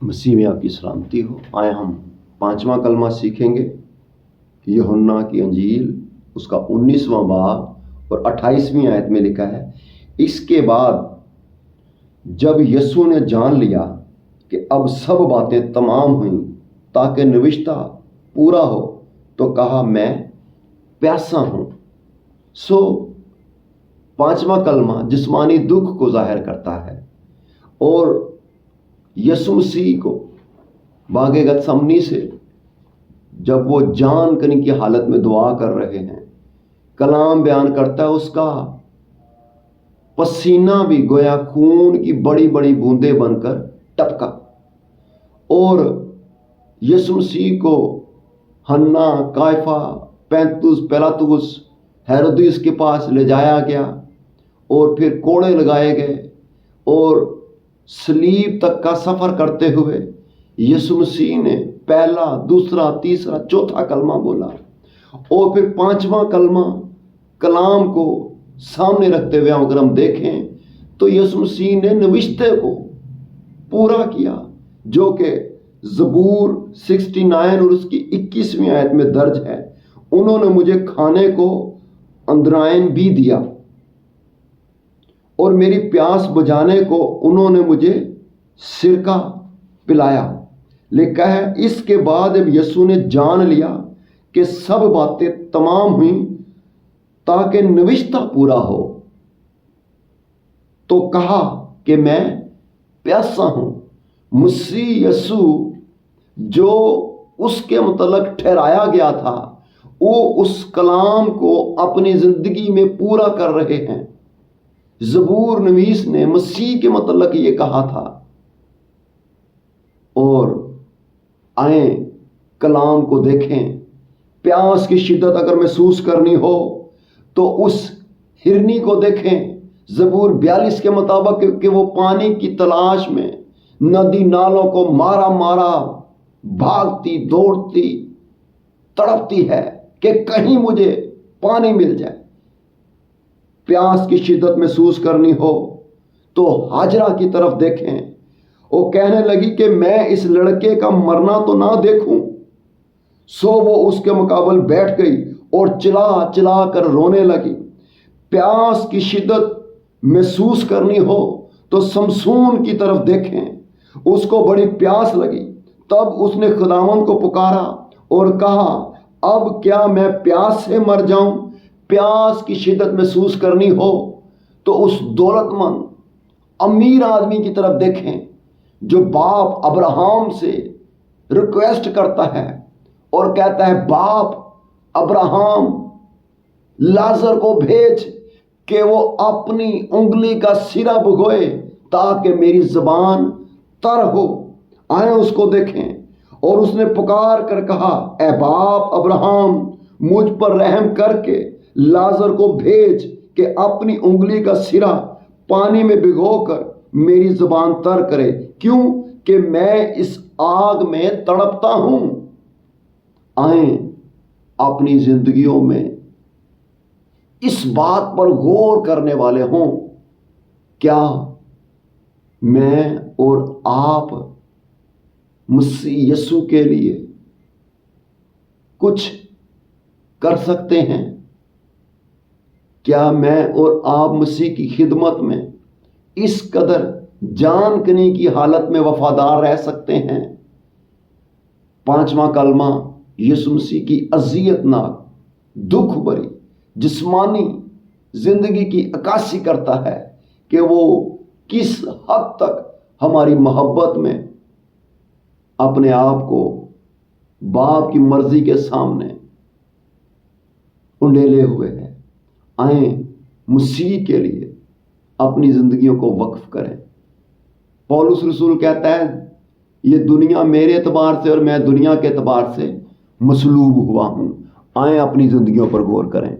मसीह में आपकी सलामती हो। आए हम पांचवा कलमा सीखेंगे। यूहन्ना की अंजील उसका 19वां बाब और 28वीं आयत में लिखा है, इसके बाद जब यीशु ने जान लिया कि अब सब बातें तमाम हुई ताकि नविश्ता पूरा हो, तो कहा, मैं प्यासा हूं। पांचवा कलमा जिस्मानी दुख को जाहिर करता है और यीशु मसीह को बागे गतसमनी से जब वो जान करने की हालत में दुआ कर रहे हैं, कलाम बयान करता है, उसका पसीना भी गोया खून की बड़ी बड़ी बूंदें बनकर टपका। और यीशु मसीह को हन्ना, कायफा, पैंतुस, पिलातुस, हेरोदिस के पास ले जाया गया और फिर कोड़े लगाए गए और सलीब तक का सफर करते हुए यीशु मसीह ने पहला, दूसरा, तीसरा, चौथा कलमा बोला और फिर पांचवा कलमा कलाम को सामने रखते हुए अगर हम देखें तो यीशु मसीह ने नविश्ते को पूरा किया, जो कि ज़बूर 69 और उसकी 21वीं आयत में दर्ज है। उन्होंने मुझे खाने को अंदरायन भी दिया और मेरी प्यास बुझाने को उन्होंने मुझे सिरका पिलाया। लिखा है, इसके बाद जब यीशु ने जान लिया कि सब बातें तमाम हुई ताकि नविश्ता पूरा हो, तो कहा कि मैं प्यासा हूं। मसीह यीशु जो उसके मुतल्लिक ठहराया गया था, वो उस कलाम को अपनी जिंदगी में पूरा कर रहे हैं। ज़बूर नवीस ने मसीह के मुतल्लिक ये कहा था। और आए कलाम को देखें। प्यास की शिद्दत अगर महसूस करनी हो तो उस हिरनी को देखें। ज़बूर 42 के मुताबिक कि वो पानी की तलाश में नदी नालों को मारा मारा भागती, दौड़ती, तड़पती है कि कहीं मुझे पानी मिल जाए। प्यास की शिद्दत महसूस करनी हो तो हाजरा की तरफ देखें। वो कहने लगी कि मैं इस लड़के का मरना तो ना देखूं। सो वो उसके मुकाबले बैठ गई और चिल्ला चिल्ला कर रोने लगी। प्यास की शिद्दत महसूस करनी हो तो समसून की तरफ देखें। उसको बड़ी प्यास लगी, तब उसने खुदावंद को पुकारा और कहा, अब क्या मैं प्यास से मर जाऊं? प्यास की शिद्दत महसूस करनी हो तो उस दौलतमंद अमीर आदमी की तरफ देखें जो बाप अब्राहम से रिक्वेस्ट करता है और कहता है, बाप अब्राहम, लाजर को भेज कि वो अपनी उंगली का सिरा भिगोए ताकि मेरी जुबान तर हो। आए उसको देखें। और उसने पुकार कर कहा, ए बाप अब्राहम, मुझ पर रहम करके लाजर को भेज कि अपनी उंगली का सिरा पानी में भिगोकर मेरी जुबान तर करे, क्यों कि मैं इस आग में तड़पता हूं। आए अपनी जिंदगियों में इस बात पर गौर करने वाले हों, क्या मैं और आप मसीह यीशु के लिए कुछ कर सकते हैं? क्या मैं और आप मसीह की खिदमत में इस कदर जानकनी की हालत में वफादार रह सकते हैं? पांचवा कलमा यीशु मसीह की अज़ियतनाक, दुख भरी जिस्मानी जिंदगी की अक्कासी करता है कि वो किस हद तक हमारी मोहब्बत में अपने आप को बाप की मर्जी के सामने उंडेले हुए हैं। आए मसीह के लिए अपनी जिंदगियों को वक्फ करें। पौलुस रसूल कहता है, ये दुनिया मेरे एतबार से और मैं दुनिया के एतबार से मसलूब हुआ हूं। आए अपनी जिंदगियों पर गौर करें।